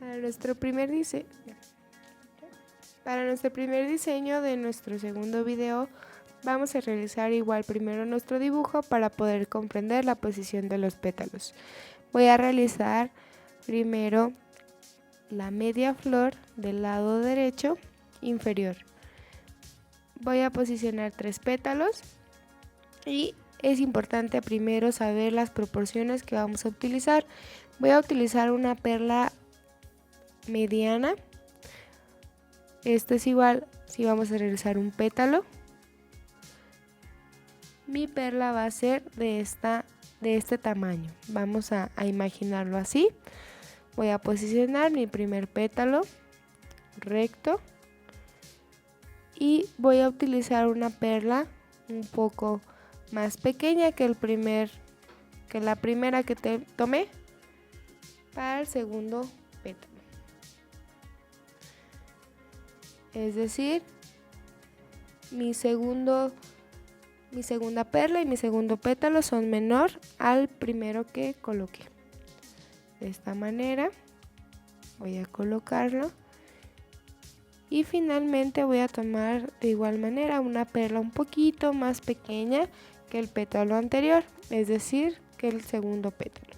Para nuestro primer diseño de nuestro segundo video, vamos a realizar igual primero nuestro dibujo para poder comprender la posición de los pétalos. Voy a realizar primero la media flor del lado derecho inferior. Voy a posicionar 3 pétalos y es importante primero saber las proporciones que vamos a utilizar. Voy a utilizar una perla mediana. Esto es igual si vamos a realizar un pétalo. Mi perla va a ser de este tamaño. Vamos a imaginarlo así. Voy a posicionar mi primer pétalo recto y voy a utilizar una perla un poco más pequeña que la primera que tomé para el segundo pétalo. Es decir, mi segunda perla y mi segundo pétalo son menor al primero que coloqué. De esta manera voy a colocarlo y finalmente voy a tomar de igual manera una perla un poquito más pequeña que el pétalo anterior, es decir, que el segundo pétalo.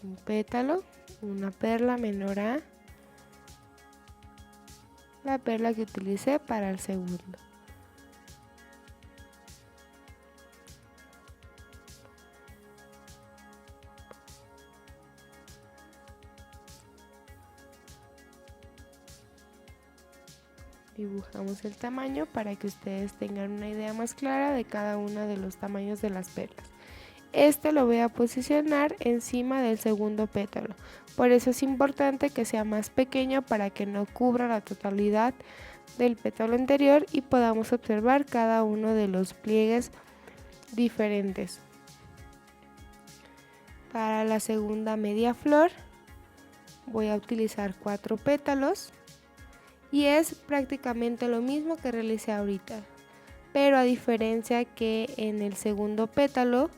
Un pétalo, una perla menor a la perla que utilicé para el segundo. Dibujamos el tamaño para que ustedes tengan una idea más clara de cada uno de los tamaños de las perlas. Este lo voy a posicionar encima del segundo pétalo, por eso es importante que sea más pequeño para que no cubra la totalidad del pétalo anterior y podamos observar cada uno de los pliegues diferentes. Para la segunda media flor voy a utilizar 4 pétalos y es prácticamente lo mismo que realicé ahorita, pero a diferencia que en el segundo pétalo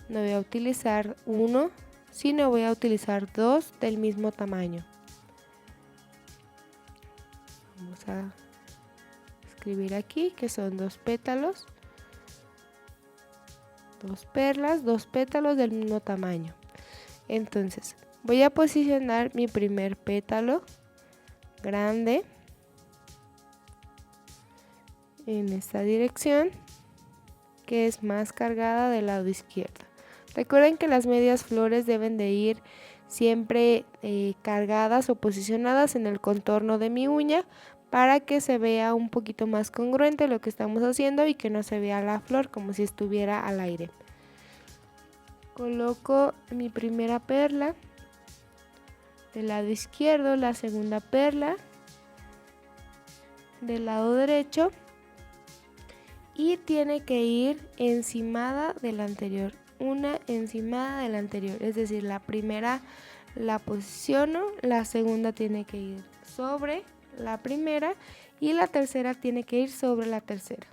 no voy a utilizar uno, sino voy a utilizar 2 del mismo tamaño. Vamos a escribir aquí que son 2 pétalos, 2 perlas, 2 pétalos del mismo tamaño. Entonces voy a posicionar mi primer pétalo grande en esta dirección, que es más cargada del lado izquierdo. Recuerden que las medias flores deben de ir siempre cargadas o posicionadas en el contorno de mi uña para que se vea un poquito más congruente lo que estamos haciendo y que no se vea la flor como si estuviera al aire. Coloco mi primera perla del lado izquierdo, la segunda perla del lado derecho y tiene que ir encimada de la anterior, una encimada de la anterior, es decir, la primera la posiciono, la segunda tiene que ir sobre la primera y la tercera tiene que ir sobre la tercera.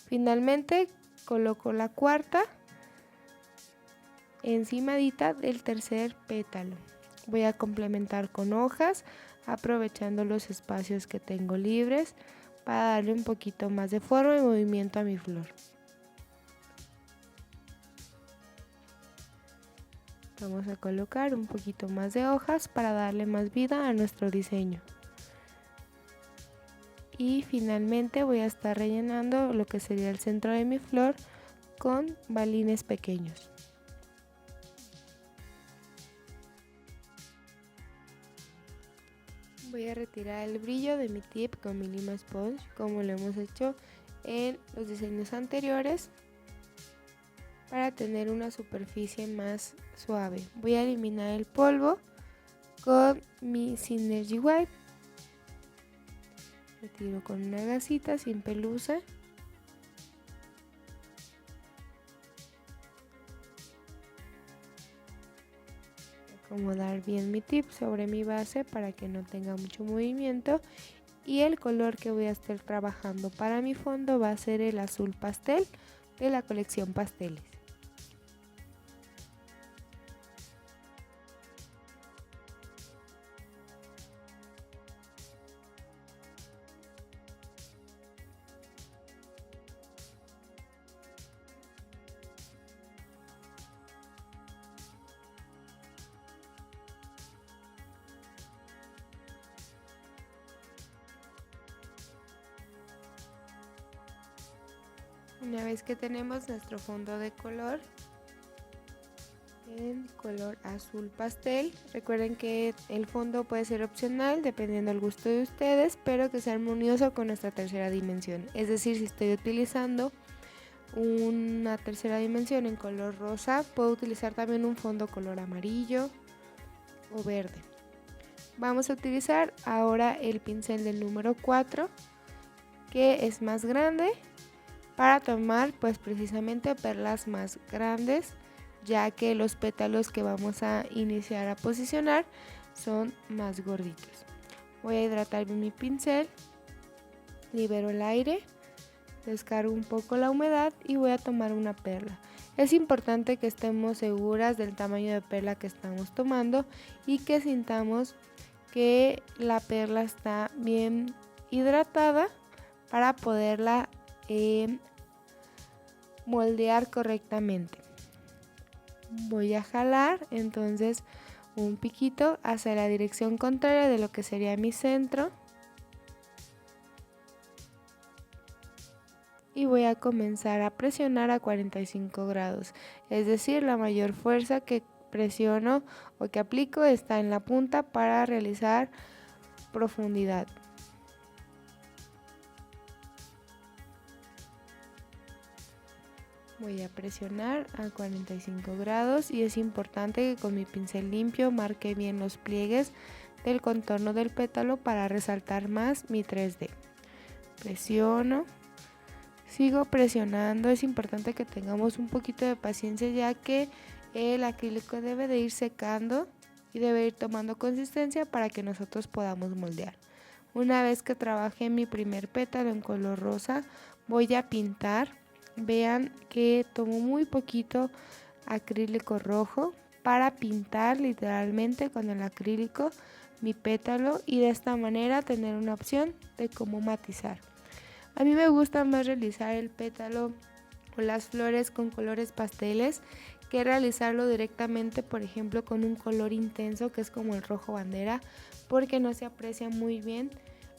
Finalmente coloco la cuarta encimadita del tercer pétalo. Voy a complementar con hojas, aprovechando los espacios que tengo libres para darle un poquito más de forma y movimiento a mi flor. Vamos a colocar un poquito más de hojas para darle más vida a nuestro diseño. Y finalmente voy a estar rellenando lo que sería el centro de mi flor con balines pequeños. Voy a retirar el brillo de mi tip con mi Lima Sponge, como lo hemos hecho en los diseños anteriores, para tener una superficie más suave. Voy a eliminar el polvo con mi Synergy Wipe. Retiro con una gasita sin pelusa. Acomodar bien mi tip sobre mi base para que no tenga mucho movimiento, y el color que voy a estar trabajando para mi fondo va a ser el azul pastel de la colección Pasteles. Una vez que tenemos nuestro fondo de color en color azul pastel, recuerden que el fondo puede ser opcional dependiendo del gusto de ustedes, pero que sea armonioso con nuestra tercera dimensión. Es decir, si estoy utilizando una tercera dimensión en color rosa, puedo utilizar también un fondo color amarillo o verde. Vamos a utilizar ahora el pincel del número 4, que es más grande, para tomar pues precisamente perlas más grandes, ya que los pétalos que vamos a iniciar a posicionar son más gorditos. Voy a hidratar bien mi pincel, libero el aire, descargo un poco la humedad y voy a tomar una perla. Es importante que estemos seguras del tamaño de perla que estamos tomando y que sintamos que la perla está bien hidratada para poderla moldear correctamente. Voy a jalar entonces un piquito hacia la dirección contraria de lo que sería mi centro y voy a comenzar a presionar a 45 grados, es decir, la mayor fuerza que presiono o que aplico está en la punta para realizar profundidad. Voy a presionar a 45 grados y es importante que con mi pincel limpio marque bien los pliegues del contorno del pétalo para resaltar más mi 3D. Presiono, sigo presionando, es importante que tengamos un poquito de paciencia ya que el acrílico debe de ir secando y debe ir tomando consistencia para que nosotros podamos moldear. Una vez que trabajé mi primer pétalo en color rosa, voy a pintar. Vean que tomo muy poquito acrílico rojo para pintar literalmente con el acrílico mi pétalo y de esta manera tener una opción de cómo matizar. A mí me gusta más realizar el pétalo o las flores con colores pasteles que realizarlo directamente, por ejemplo, con un color intenso que es como el rojo bandera, porque no se aprecia muy bien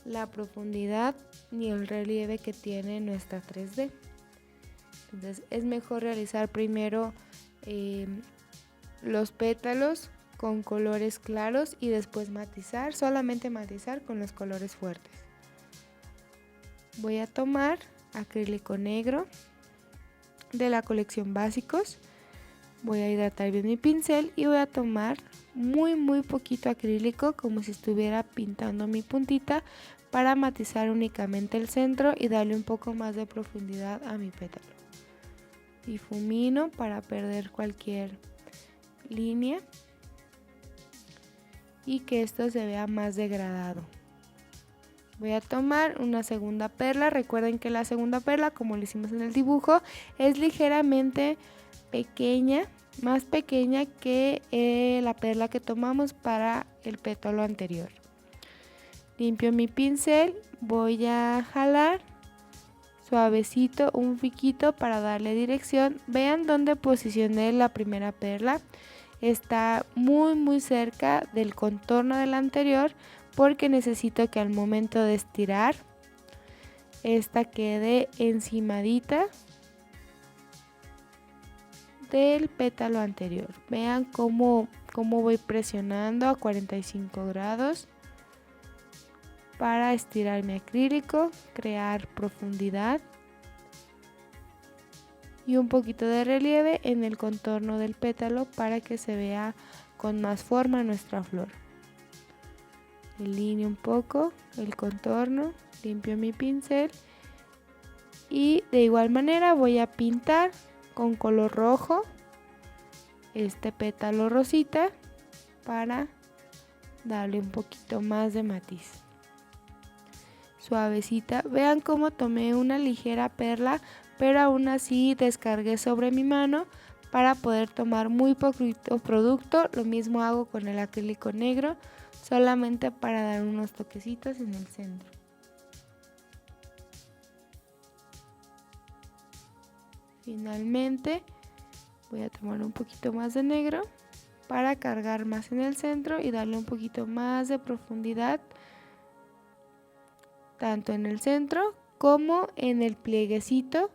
la profundidad ni el relieve que tiene nuestra 3D. Entonces es mejor realizar primero los pétalos con colores claros y después matizar, solamente matizar con los colores fuertes. Voy a tomar acrílico negro de la colección básicos, voy a hidratar bien mi pincel y voy a tomar muy poquito acrílico como si estuviera pintando mi puntita para matizar únicamente el centro y darle un poco más de profundidad a mi pétalo. Difumino para perder cualquier línea y que esto se vea más degradado. Voy a tomar una segunda perla. Recuerden que la segunda perla, como lo hicimos en el dibujo, es ligeramente pequeña, más pequeña que la perla que tomamos para el pétalo anterior. Limpio mi pincel, voy a jalar suavecito un piquito para darle dirección. Vean dónde posicioné la primera perla, está muy cerca del contorno del anterior porque necesito que al momento de estirar esta quede encimadita del pétalo anterior. Vean cómo voy presionando a 45 grados para estirar mi acrílico, crear profundidad y un poquito de relieve en el contorno del pétalo para que se vea con más forma nuestra flor. Delineo un poco el contorno, limpio mi pincel y de igual manera voy a pintar con color rojo este pétalo rosita para darle un poquito más de matiz. Suavecita, vean cómo tomé una ligera perla, pero aún así descargué sobre mi mano para poder tomar muy poquito producto. Lo mismo hago con el acrílico negro, solamente para dar unos toquecitos en el centro. Finalmente voy a tomar un poquito más de negro para cargar más en el centro y darle un poquito más de profundidad tanto en el centro como en el plieguecito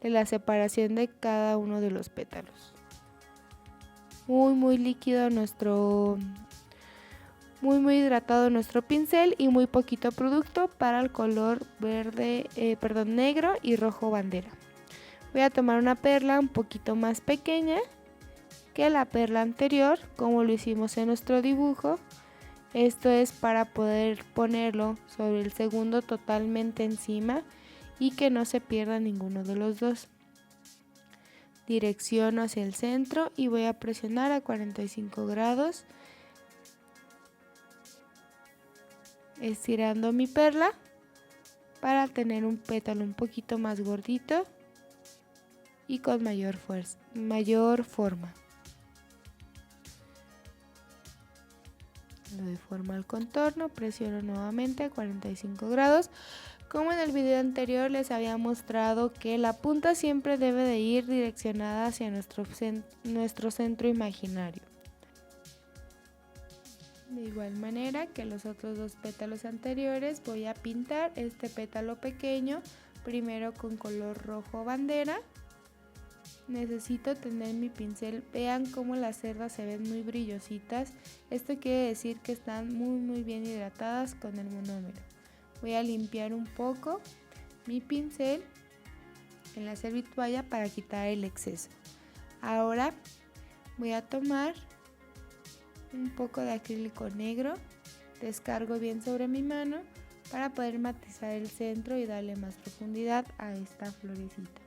de la separación de cada uno de los pétalos. Muy líquido muy hidratado nuestro pincel y muy poquito producto para el color negro y rojo bandera. Voy a tomar una perla un poquito más pequeña que la perla anterior, como lo hicimos en nuestro dibujo. Esto es para poder ponerlo sobre el segundo totalmente encima y que no se pierda ninguno de los dos. Direcciono hacia el centro y voy a presionar a 45 grados, estirando mi perla para tener un pétalo un poquito más gordito y con mayor forma. Le doy forma al contorno, presiono nuevamente a 45 grados. Como en el video anterior les había mostrado que la punta siempre debe de ir direccionada hacia nuestro centro imaginario. De igual manera que los otros dos pétalos anteriores, voy a pintar este pétalo pequeño primero con color rojo bandera. Necesito tener mi pincel, vean cómo las cerdas se ven muy brillositas. Esto quiere decir que están muy bien hidratadas con el monómero. Voy a limpiar un poco mi pincel en la servitualla para quitar el exceso. Ahora voy a tomar un poco de acrílico negro, descargo bien sobre mi mano para poder matizar el centro y darle más profundidad a esta florecita.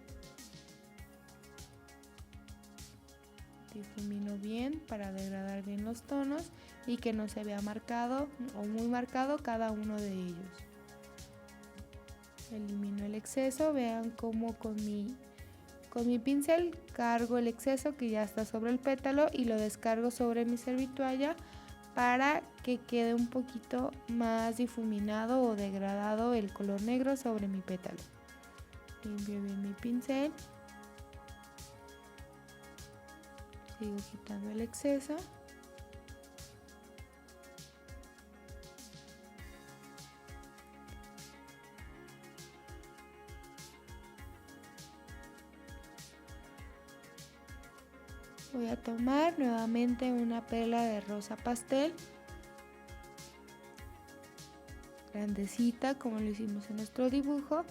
Difumino bien para degradar bien los tonos y que no se vea marcado o muy marcado cada uno de ellos. Elimino el exceso, vean cómo con mi pincel cargo el exceso que ya está sobre el pétalo y lo descargo sobre mi servitualla para que quede un poquito más difuminado o degradado el color negro sobre mi pétalo. Limpio bien mi pincel. Sigo quitando el exceso. Voy a tomar nuevamente una perla de rosa pastel, grandecita como lo hicimos en nuestro dibujo,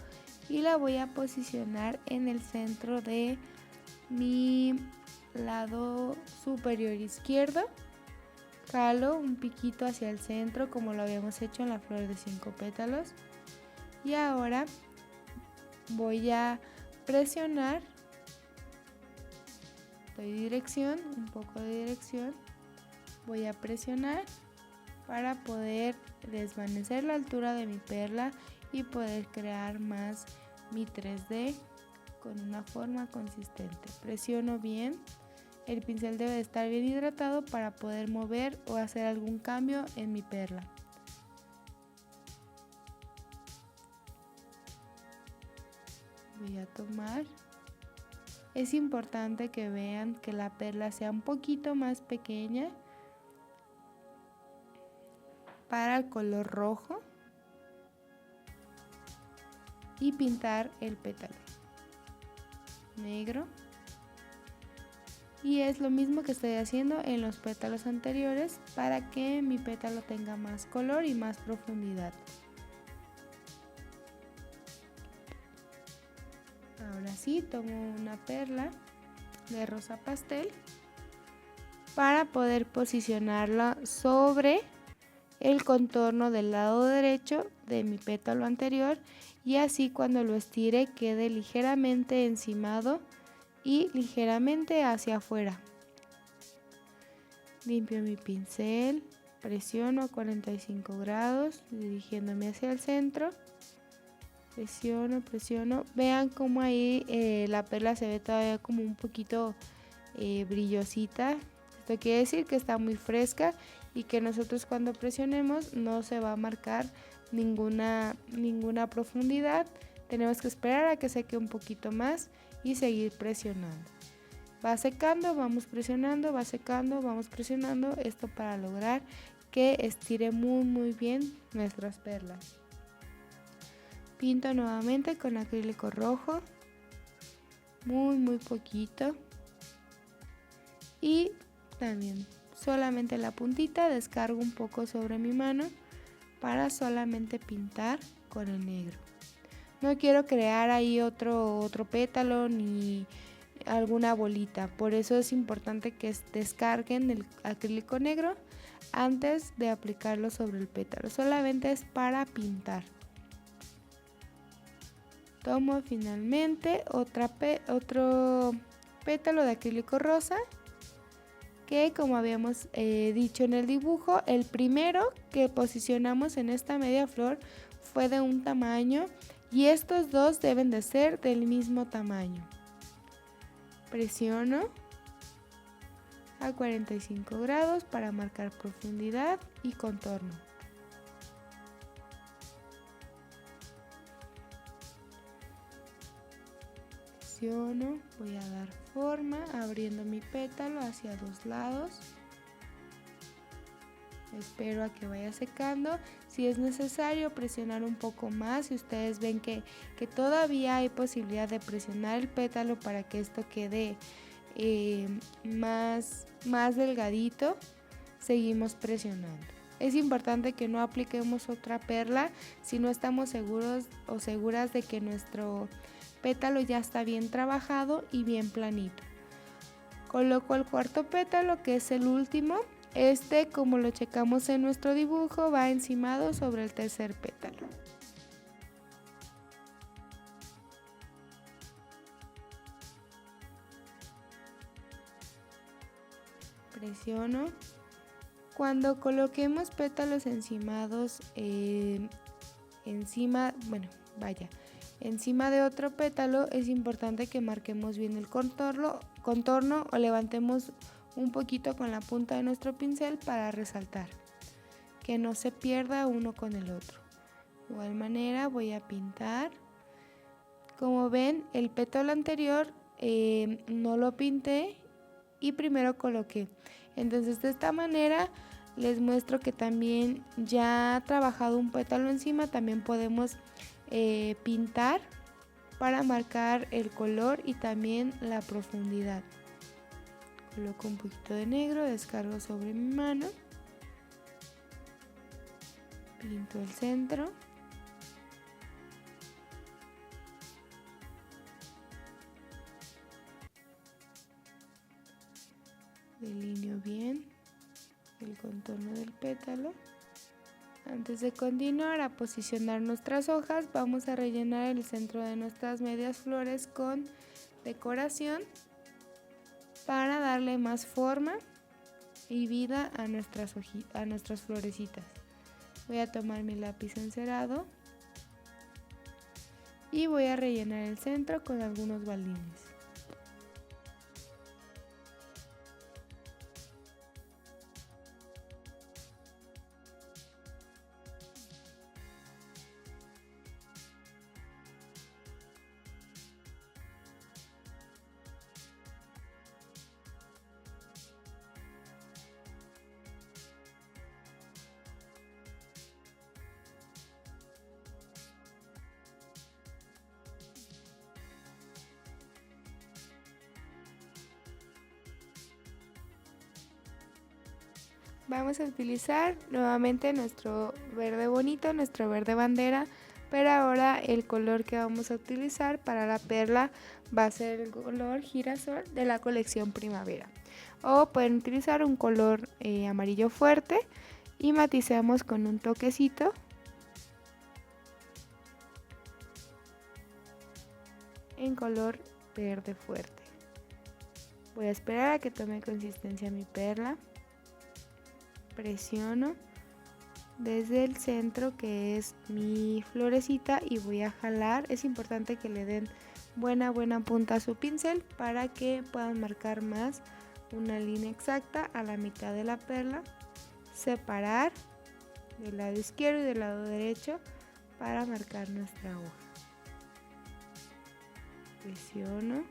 y la voy a posicionar en el centro de mi lado superior izquierdo. Jalo un piquito hacia el centro como lo habíamos hecho en la flor de 5 pétalos y ahora voy a presionar, doy dirección, un poco de dirección, voy a presionar para poder desvanecer la altura de mi perla y poder crear más mi 3D con una forma consistente. Presiono bien, el pincel debe de estar bien hidratado para poder mover o hacer algún cambio en mi perla. Voy a tomar. Es importante que vean que la perla sea un poquito más pequeña para el color rojo y pintar el pétalo negro. Y es lo mismo que estoy haciendo en los pétalos anteriores para que mi pétalo tenga más color y más profundidad. Ahora sí, tomo una perla de rosa pastel para poder posicionarla sobre el contorno del lado derecho de mi pétalo anterior y así cuando lo estire quede ligeramente encimado y ligeramente hacia afuera. Limpio mi pincel, presiono a 45 grados dirigiéndome hacia el centro. Presiono. Vean cómo ahí la perla se ve todavía como un poquito brillosita. Esto quiere decir que está muy fresca y que nosotros cuando presionemos no se va a marcar ninguna profundidad. Tenemos que esperar a que seque un poquito más y seguir presionando. Va secando, vamos presionando, va secando, vamos presionando. Esto para lograr que estire muy bien nuestras perlas. Pinto nuevamente con acrílico rojo. muy poquito. Y también solamente la puntita descargo un poco sobre mi mano para solamente pintar con el negro. No quiero crear ahí otro pétalo ni alguna bolita, por eso es importante que descarguen el acrílico negro antes de aplicarlo sobre el pétalo, solamente es para pintar. Tomo finalmente otro pétalo de acrílico rosa, que como habíamos dicho en el dibujo, el primero que posicionamos en esta media flor fue de un tamaño y estos dos deben de ser del mismo tamaño. Presiono a 45 grados para marcar profundidad y contorno. Presiono, voy a dar forma abriendo mi pétalo hacia dos lados. Espero a que vaya secando. Si es necesario presionar un poco más, si ustedes ven que todavía hay posibilidad de presionar el pétalo para que esto quede más delgadito, seguimos presionando. Es importante que no apliquemos otra perla si no estamos seguros o seguras de que nuestro pétalo ya está bien trabajado y bien planito. Coloco el cuarto pétalo, que es el último. Este, como lo checamos en nuestro dibujo, va encimado sobre el tercer pétalo. Presiono. Cuando coloquemos pétalos encimados encima de otro pétalo, es importante que marquemos bien el contorno o levantemos un poquito con la punta de nuestro pincel para resaltar, que no se pierda uno con el otro. De igual manera voy a pintar. Como ven, el pétalo anterior no lo pinté y primero coloqué. Entonces de esta manera les muestro que también ya trabajado un pétalo encima, también podemos pintar para marcar el color y también la profundidad. Coloco un poquito de negro, descargo sobre mi mano, pinto el centro, delineo bien el contorno del pétalo. Antes de continuar a posicionar nuestras hojas, vamos a rellenar el centro de nuestras medias flores con decoración para darle más forma y vida a nuestras florecitas. Voy a tomar mi lápiz encerado y voy a rellenar el centro con algunos balines. Vamos a utilizar nuevamente nuestro verde bonito, nuestro verde bandera, pero ahora el color que vamos a utilizar para la perla va a ser el color girasol de la colección primavera. O pueden utilizar un color amarillo fuerte y matizamos con un toquecito en color verde fuerte. Voy a esperar a que tome consistencia mi perla. Presiono desde el centro, que es mi florecita, y voy a jalar. Es importante que le den buena punta a su pincel para que puedan marcar más una línea exacta a la mitad de la perla, separar del lado izquierdo y del lado derecho para marcar nuestra hoja. Presiono.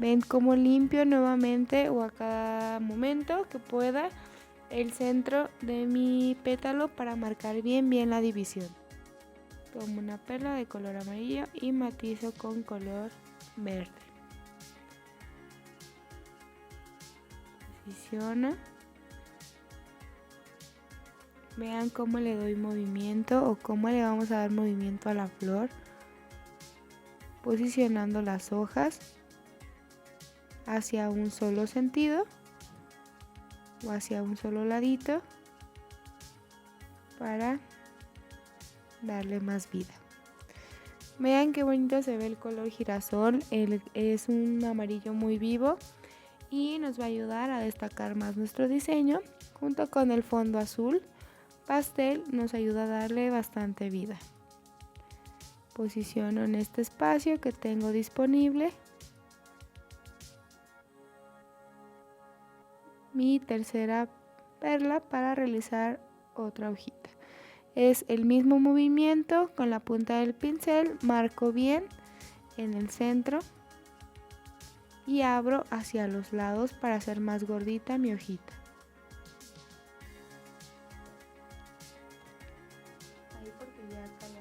Ven cómo limpio nuevamente o a cada momento que pueda el centro de mi pétalo para marcar bien la división. Tomo una perla de color amarillo y matizo con color verde. Posiciono. Vean cómo le doy movimiento o cómo le vamos a dar movimiento a la flor. Posicionando las hojas hacia un solo sentido o hacia un solo ladito para darle más vida. Vean qué bonito se ve el color girasol, es un amarillo muy vivo y nos va a ayudar a destacar más nuestro diseño. Junto con el fondo azul pastel nos ayuda a darle bastante vida. Posiciono en este espacio que tengo disponible mi tercera perla para realizar otra hojita. Es el mismo movimiento con la punta del pincel, marco bien en el centro y abro hacia los lados para hacer más gordita mi hojita. Ahí porque ya está la...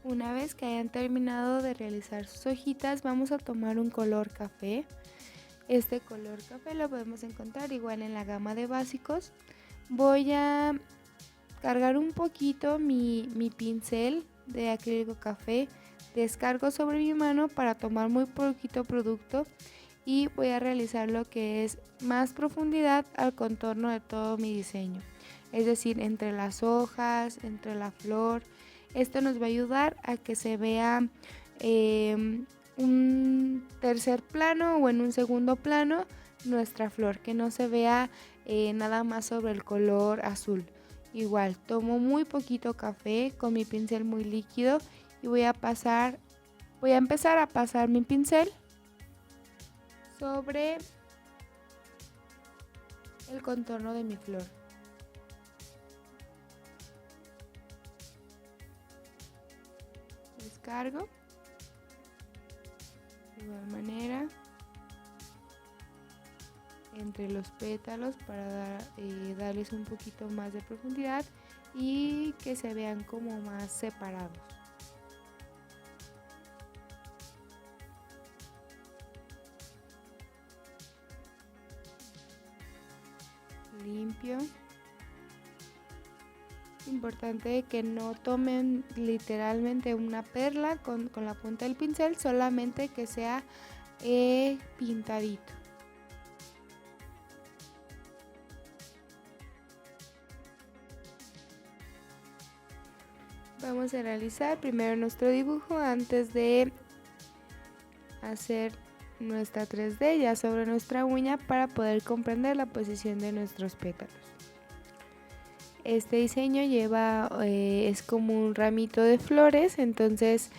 Una vez que hayan terminado de realizar sus hojitas, vamos a tomar un color café. Este color café lo podemos encontrar igual en la gama de básicos. Voy a cargar un poquito mi pincel de acrílico café, descargo sobre mi mano para tomar muy poquito producto y voy a realizar lo que es más profundidad al contorno de todo mi diseño, es decir, entre las hojas, entre la flor. Esto nos va a ayudar a que se vea un tercer plano o en un segundo plano nuestra flor, que no se vea nada más sobre el color azul. Igual tomo muy poquito café con mi pincel muy líquido y voy a empezar a pasar mi pincel sobre el contorno de mi flor. Descargo de igual manera entre los pétalos para darles un poquito más de profundidad y que se vean como más separados. Limpio. Importante que no tomen literalmente una perla con la punta del pincel, solamente que sea pintadito. Vamos a realizar primero nuestro dibujo antes de hacer nuestra 3D ya sobre nuestra uña para poder comprender la posición de nuestros pétalos. Este diseño es como un ramito de flores, entonces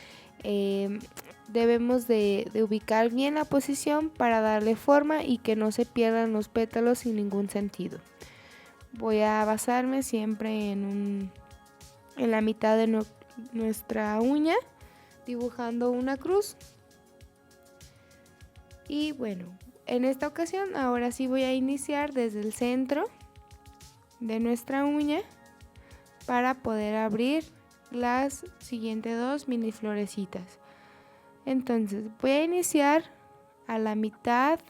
debemos de ubicar bien la posición para darle forma y que no se pierdan los pétalos sin ningún sentido. Voy a basarme siempre en la mitad de nuestra uña, dibujando una cruz. Y bueno, en esta ocasión ahora sí voy a iniciar desde el centro de nuestra uña para poder abrir las siguientes dos mini florecitas. Entonces voy a iniciar a la mitad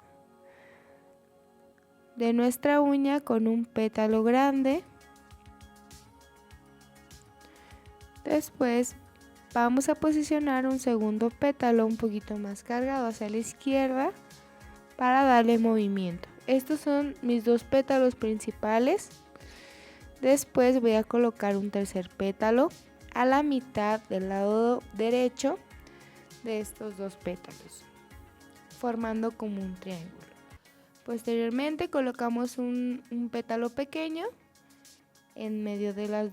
de nuestra uña con un pétalo grande. Después vamos a posicionar un segundo pétalo un poquito más cargado hacia la izquierda para darle movimiento. Estos son mis dos pétalos principales. Después voy a colocar un tercer pétalo a la mitad del lado derecho de estos dos pétalos, formando como un triángulo. Posteriormente colocamos un pétalo pequeño en medio de los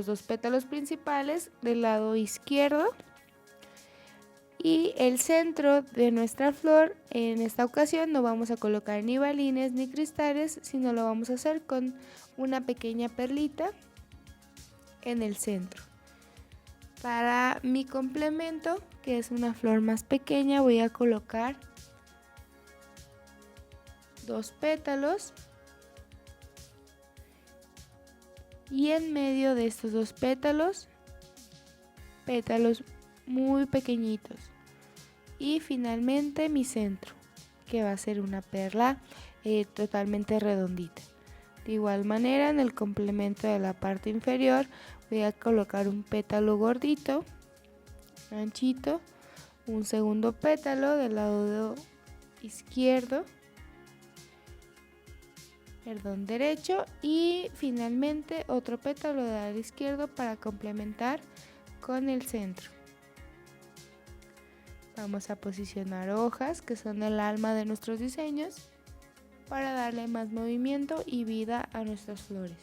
dos pétalos principales del lado izquierdo, y el centro de nuestra flor en esta ocasión no vamos a colocar ni balines ni cristales, sino lo vamos a hacer con una pequeña perlita en el centro. Para mi complemento, que es una flor más pequeña, voy a colocar dos pétalos, y en medio de estos dos pétalos muy pequeñitos, y finalmente mi centro, que va a ser una perla totalmente redondita. De igual manera, en el complemento de la parte inferior voy a colocar un pétalo gordito, anchito, un segundo pétalo del lado izquierdo, derecho, y finalmente otro pétalo del lado izquierdo para complementar con el centro. Vamos a posicionar hojas, que son el alma de nuestros diseños, para darle más movimiento y vida a nuestras flores.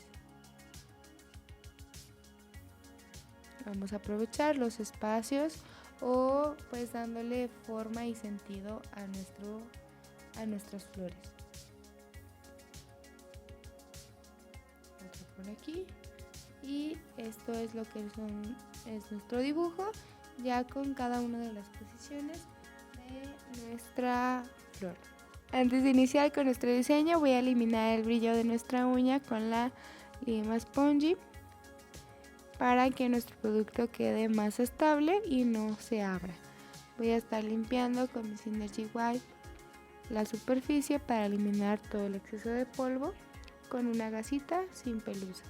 Vamos a aprovechar los espacios o pues dándole forma y sentido a nuestras flores. Otro por aquí, y esto es lo que es nuestro dibujo, ya con cada una de las posiciones de nuestra flor. Antes de iniciar con nuestro diseño, voy a eliminar el brillo de nuestra uña con la lima spongy para que nuestro producto quede más estable y no se abra. Voy a estar limpiando con mi Synergy Wipe la superficie para eliminar todo el exceso de polvo con una gasita sin pelusa.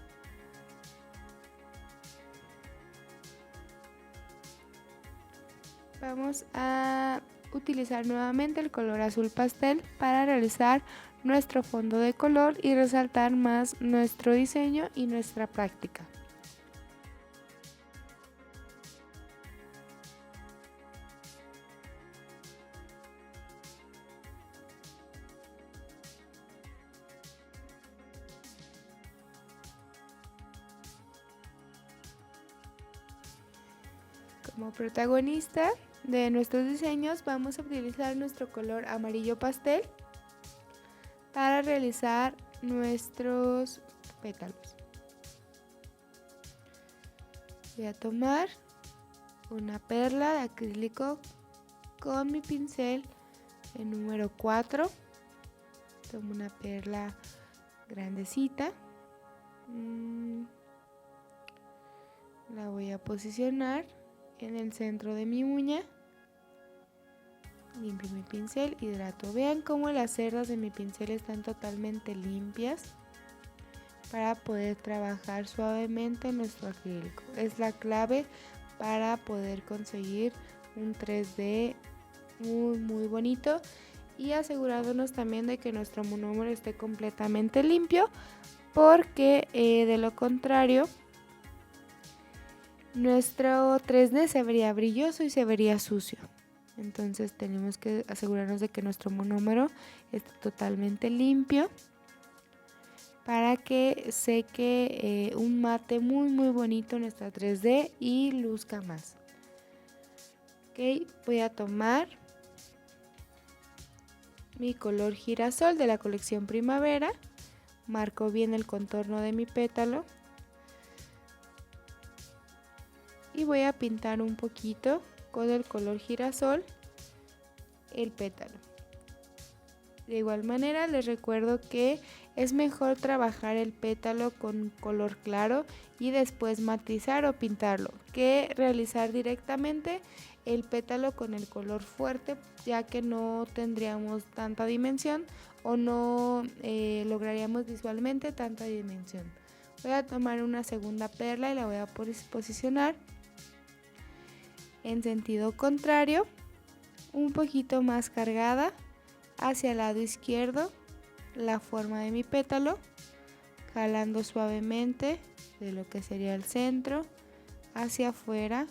Vamos a utilizar nuevamente el color azul pastel para realizar nuestro fondo de color y resaltar más nuestro diseño y nuestra práctica. Como protagonista de nuestros diseños vamos a utilizar nuestro color amarillo pastel para realizar nuestros pétalos. Voy a tomar una perla de acrílico con mi pincel el número 4. Tomo una perla grandecita. La voy a posicionar en el centro de mi uña. Limpio mi pincel, hidrato. Vean cómo las cerdas de mi pincel están totalmente limpias para poder trabajar suavemente nuestro acrílico. Es la clave para poder conseguir un 3D muy bonito, y asegurándonos también de que nuestro monómero esté completamente limpio, porque de lo contrario nuestro 3D se vería brilloso y se vería sucio. Entonces tenemos que asegurarnos de que nuestro monómero esté totalmente limpio para que seque un mate muy bonito en nuestra 3D y luzca más. Ok, voy a tomar mi color girasol de la colección primavera, marco bien el contorno de mi pétalo y voy a pintar un poquito con el color girasol el pétalo. De igual manera les recuerdo que es mejor trabajar el pétalo con color claro y después matizar o pintarlo, que realizar directamente el pétalo con el color fuerte, ya que no tendríamos tanta dimensión o no lograríamos visualmente tanta dimensión. Voy a tomar una segunda perla y la voy a posicionar en sentido contrario, un poquito más cargada hacia el lado izquierdo, la forma de mi pétalo, jalando suavemente de lo que sería el centro hacia afuera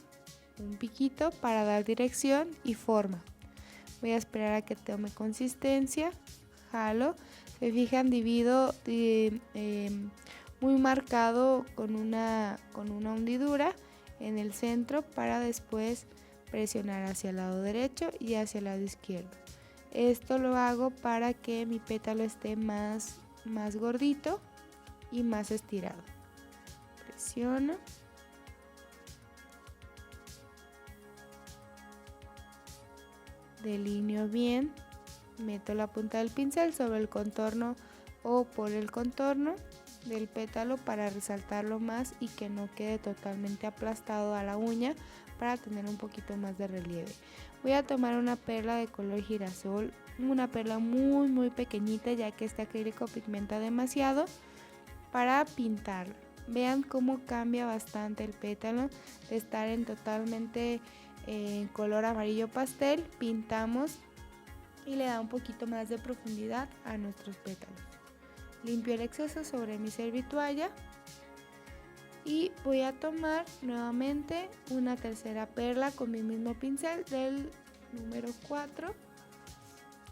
un piquito para dar dirección y forma. Voy a esperar a que tome consistencia, jalo. Se fijan, divido muy marcado con una hundidura en el centro para después presionar hacia el lado derecho y hacia el lado izquierdo. Esto lo hago para que mi pétalo esté más gordito y más estirado. Presiono. Delineo bien, meto la punta del pincel sobre el contorno o por el contorno del pétalo para resaltarlo más y que no quede totalmente aplastado a la uña, para tener un poquito más de relieve. Voy a tomar una perla de color girasol, una perla muy pequeñita, ya que este acrílico pigmenta demasiado, para pintarlo. Vean cómo cambia bastante el pétalo de estar en totalmente en color amarillo pastel. Pintamos y le da un poquito más de profundidad a nuestros pétalos. Limpio el exceso sobre mi servitoalla y voy a tomar nuevamente una tercera perla con mi mismo pincel del número 4,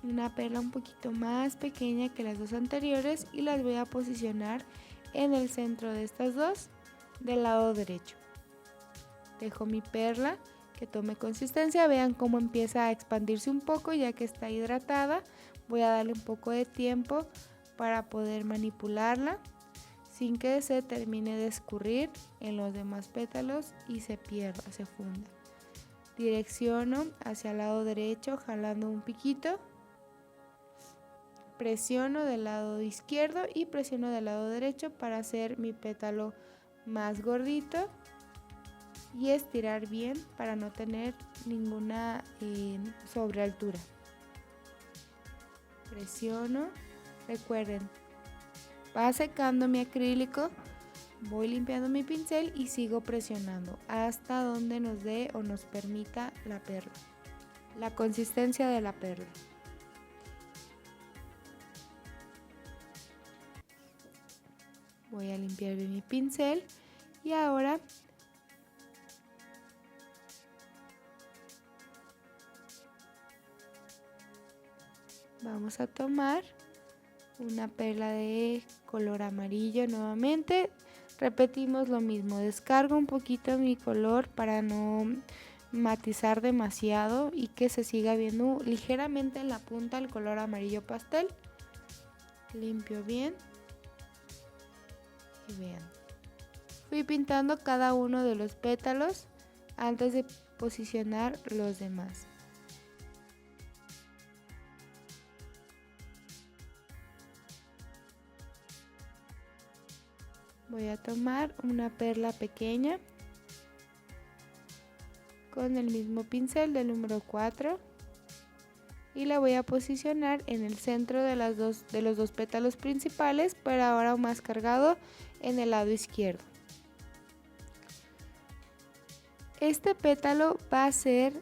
una perla un poquito más pequeña que las dos anteriores, y las voy a posicionar en el centro de estas dos del lado derecho. Dejo mi perla que tome consistencia. Vean cómo empieza a expandirse un poco ya que está hidratada. Voy a darle un poco de tiempo para poder manipularla sin que se termine de escurrir en los demás pétalos y se pierda, se funda. Direcciono hacia el lado derecho jalando un piquito. Presiono del lado izquierdo y presiono del lado derecho para hacer mi pétalo más gordito y estirar bien para no tener ninguna sobrealtura. Presiono. Recuerden, va secando mi acrílico, voy limpiando mi pincel y sigo presionando hasta donde nos dé o nos permita la perla, la consistencia de la perla. Voy a limpiar bien mi pincel y ahora vamos a tomar una perla de color amarillo nuevamente. Repetimos lo mismo, descargo un poquito mi color para no matizar demasiado y que se siga viendo ligeramente en la punta el color amarillo pastel. Limpio bien. Y vean, fui pintando cada uno de los pétalos antes de posicionar los demás. Voy a tomar una perla pequeña con el mismo pincel del número 4 y la voy a posicionar en el centro de los dos pétalos principales, pero ahora más cargado en el lado izquierdo. Este pétalo va a ser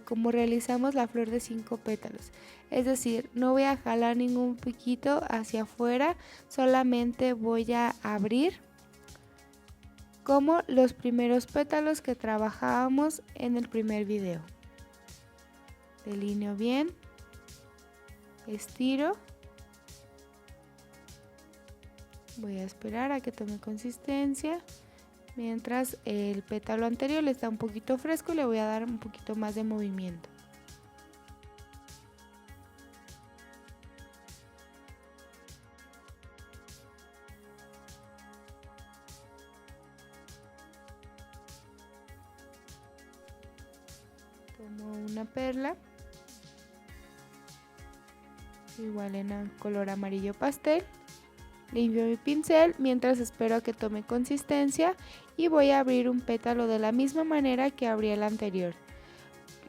como realizamos la flor de 5 pétalos, es decir, no voy a jalar ningún piquito hacia afuera, solamente voy a abrir como los primeros pétalos que trabajábamos en el primer video. Delineo bien, estiro, voy a esperar a que tome consistencia, mientras el pétalo anterior está un poquito fresco y le voy a dar un poquito más de movimiento. Tomo una perla, igual en color amarillo pastel, limpio mi pincel mientras espero a que tome consistencia y voy a abrir un pétalo de la misma manera que abrí el anterior.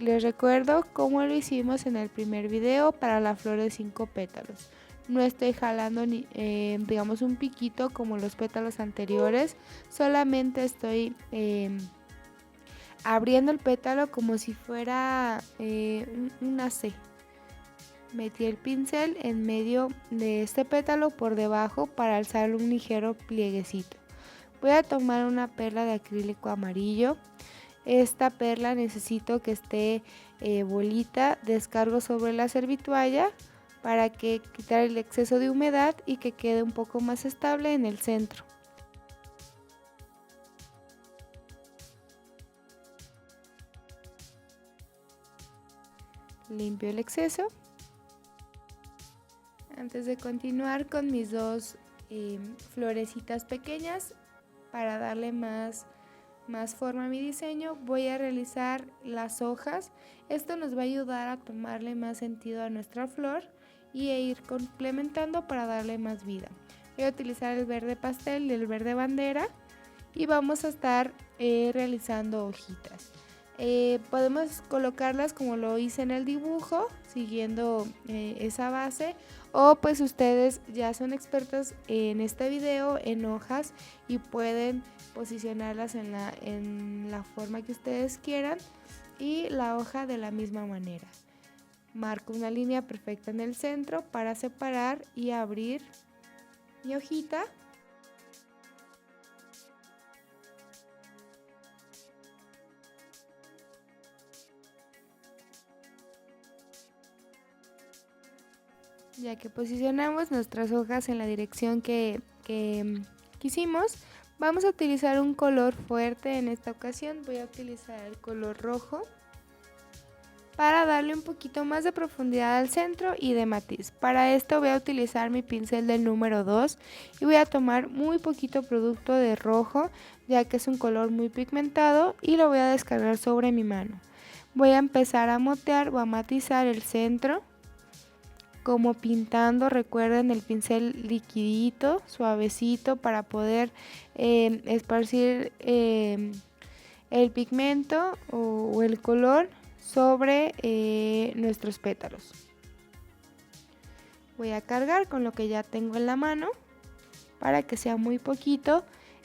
Les recuerdo cómo lo hicimos en el primer video para la flor de 5 pétalos. No estoy jalando ni, digamos un piquito como los pétalos anteriores, solamente estoy abriendo el pétalo como si fuera una C. Metí el pincel en medio de este pétalo por debajo para alzar un ligero plieguecito. Voy a tomar una perla de acrílico amarillo. Esta perla necesito que esté bolita. Descargo sobre la servitoalla para que quitar el exceso de humedad y que quede un poco más estable en el centro. Limpio el exceso. Antes de continuar con mis dos florecitas pequeñas, para darle más forma a mi diseño, voy a realizar las hojas. Esto nos va a ayudar a tomarle más sentido a nuestra flor y ir complementando para darle más vida. Voy a utilizar el verde pastel y el verde bandera y vamos a estar realizando hojitas. Podemos colocarlas como lo hice en el dibujo, siguiendo esa base, o pues ustedes ya son expertos en este video en hojas y pueden posicionarlas en la forma que ustedes quieran y la hoja de la misma manera. Marco una línea perfecta en el centro para separar y abrir mi hojita. Ya que posicionamos nuestras hojas en la dirección que quisimos, vamos a utilizar un color fuerte. En esta ocasión voy a utilizar el color rojo para darle un poquito más de profundidad al centro y de matiz. Para esto voy a utilizar mi pincel del número 2 y voy a tomar muy poquito producto de rojo, ya que es un color muy pigmentado, y lo voy a descargar sobre mi mano. Voy a empezar a motear o a matizar el centro, como pintando. Recuerden el pincel liquidito, suavecito, para poder esparcir el pigmento o el color sobre nuestros pétalos. Voy a cargar con lo que ya tengo en la mano para que sea muy poquito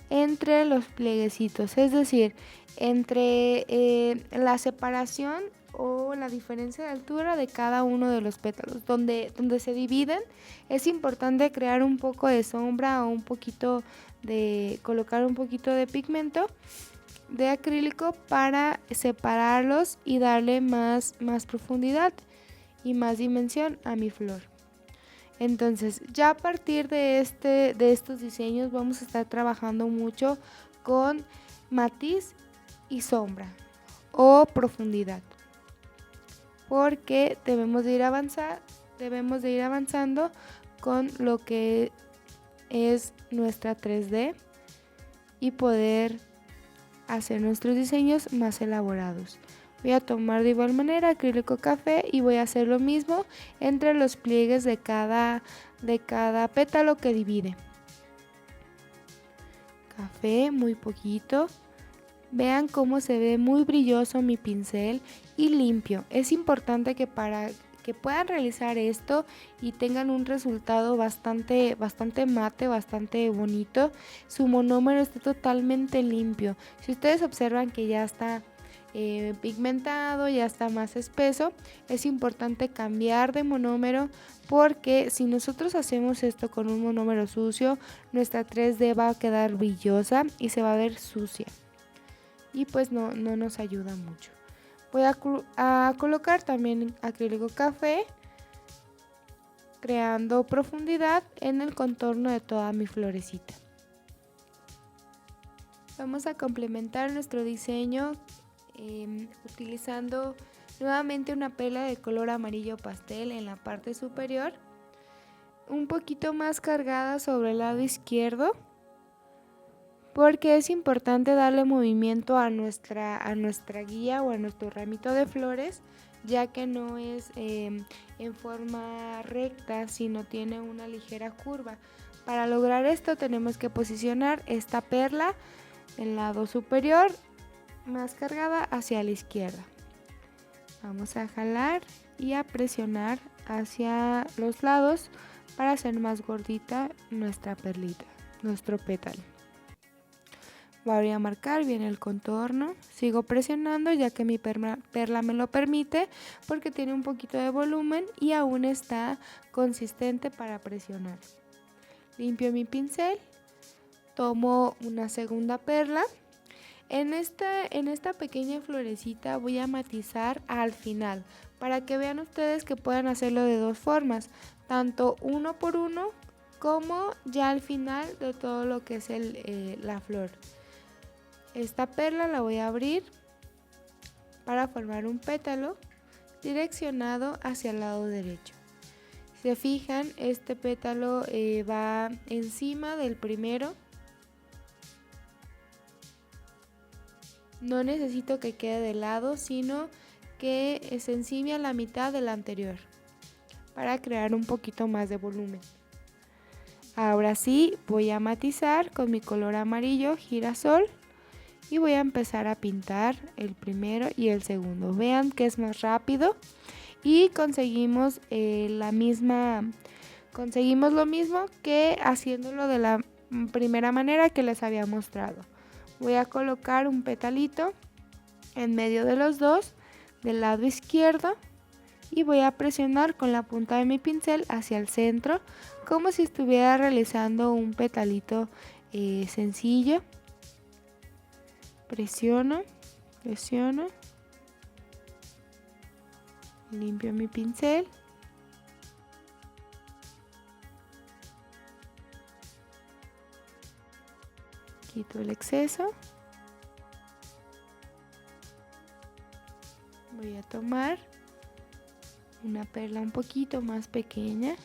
entre los plieguecitos, es decir, entre la separación o la diferencia de altura de cada uno de los pétalos. Donde se dividen, es importante crear un poco de sombra o colocar un poquito de pigmento de acrílico para separarlos y darle más profundidad y más dimensión a mi flor. Entonces, ya a partir de estos diseños vamos a estar trabajando mucho con matiz y sombra o profundidad, porque debemos de ir avanzando con lo que es nuestra 3D y poder hacer nuestros diseños más elaborados. Voy a tomar de igual manera acrílico café y voy a hacer lo mismo entre los pliegues de cada pétalo que divide. Café, muy poquito. Vean cómo se ve muy brilloso mi pincel y limpio. Es importante que para que puedan realizar esto y tengan un resultado bastante mate, bastante bonito, su monómero esté totalmente limpio. Si ustedes observan que ya está pigmentado, ya está más espeso, es importante cambiar de monómero, porque si nosotros hacemos esto con un monómero sucio, nuestra 3D va a quedar brillosa y se va a ver sucia y pues no nos ayuda mucho. Voy a colocar también acrílico café, creando profundidad en el contorno de toda mi florecita. Vamos a complementar nuestro diseño utilizando nuevamente una perla de color amarillo pastel en la parte superior, un poquito más cargada sobre el lado izquierdo, porque es importante darle movimiento a nuestra guía o a nuestro ramito de flores, ya que no es en forma recta, sino tiene una ligera curva. Para lograr esto tenemos que posicionar esta perla en el lado superior más cargada hacia la izquierda. Vamos a jalar y a presionar hacia los lados para hacer más gordita nuestra perlita, nuestro pétalo. Voy a marcar bien el contorno, sigo presionando ya que mi perla me lo permite, porque tiene un poquito de volumen y aún está consistente para presionar. Limpio mi pincel, tomo una segunda perla. En esta pequeña florecita voy a matizar al final, para que vean ustedes que pueden hacerlo de dos formas, tanto uno por uno como ya al final de todo lo que es la flor. Esta perla la voy a abrir para formar un pétalo direccionado hacia el lado derecho. Si se fijan, este pétalo va encima del primero. No necesito que quede de lado, sino que se encime a la mitad del anterior para crear un poquito más de volumen. Ahora sí, voy a matizar con mi color amarillo girasol y voy a empezar a pintar el primero y el segundo. Vean que es más rápido y conseguimos lo mismo que haciéndolo de la primera manera que les había mostrado. Voy a colocar un petalito en medio de los dos del lado izquierdo y voy a presionar con la punta de mi pincel hacia el centro, como si estuviera realizando un petalito sencillo. Presiono, limpio mi pincel. Quito el exceso. Voy a tomar una perla un poquito más pequeña.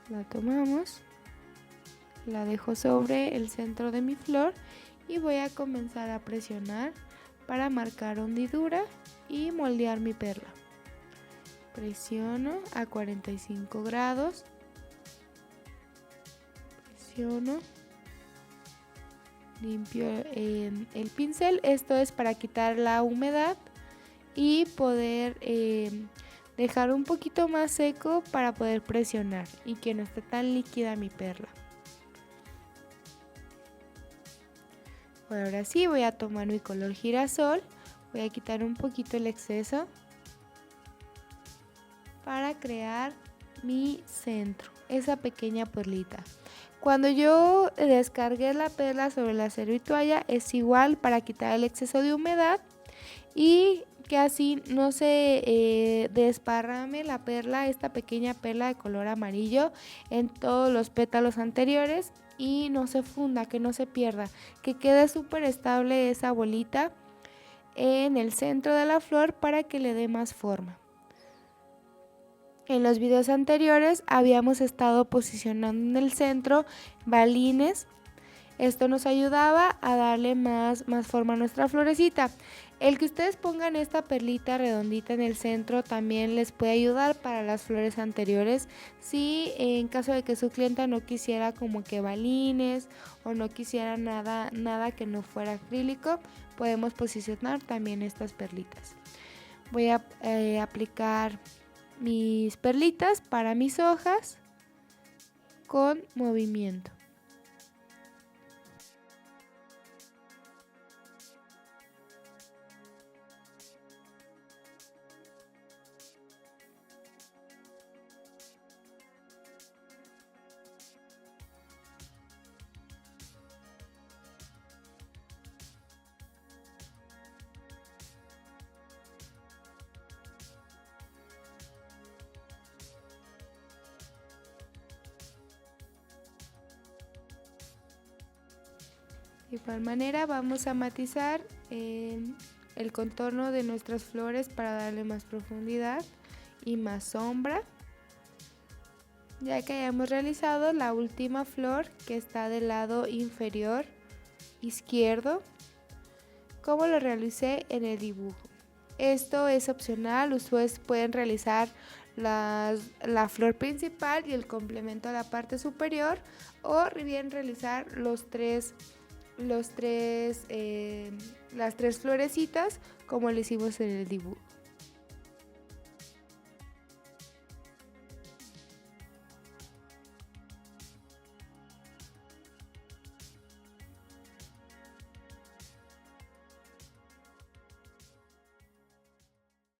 La tomamos. La dejo sobre el centro de mi flor y voy a comenzar a presionar para marcar hendidura y moldear mi perla. Presiono a 45 grados. Presiono. Limpio el pincel. Esto es para quitar la humedad y poder dejar un poquito más seco para poder presionar y que no esté tan líquida mi perla. Ahora sí, voy a tomar mi color girasol, voy a quitar un poquito el exceso para crear mi centro, esa pequeña perlita. Cuando yo descargué la perla sobre la servitoalla es igual para quitar el exceso de humedad y que así no se desparrame la perla, esta pequeña perla de color amarillo en todos los pétalos anteriores y no se funda, que no se pierda, que quede súper estable esa bolita en el centro de la flor para que le dé más forma. En los videos anteriores habíamos estado posicionando en el centro balines. Esto nos ayudaba a darle más forma a nuestra florecita. El que ustedes pongan esta perlita redondita en el centro también les puede ayudar para las flores anteriores. Si en caso de que su clienta no quisiera como que balines o no quisiera nada que no fuera acrílico, podemos posicionar también estas perlitas. Voy a aplicar mis perlitas para mis hojas con movimiento. De igual manera vamos a matizar el contorno de nuestras flores para darle más profundidad y más sombra. Ya que hayamos realizado la última flor que está del lado inferior izquierdo, como lo realicé en el dibujo. Esto es opcional, ustedes pueden realizar la flor principal y el complemento a la parte superior o bien realizar las tres florecitas como lo hicimos en el dibujo.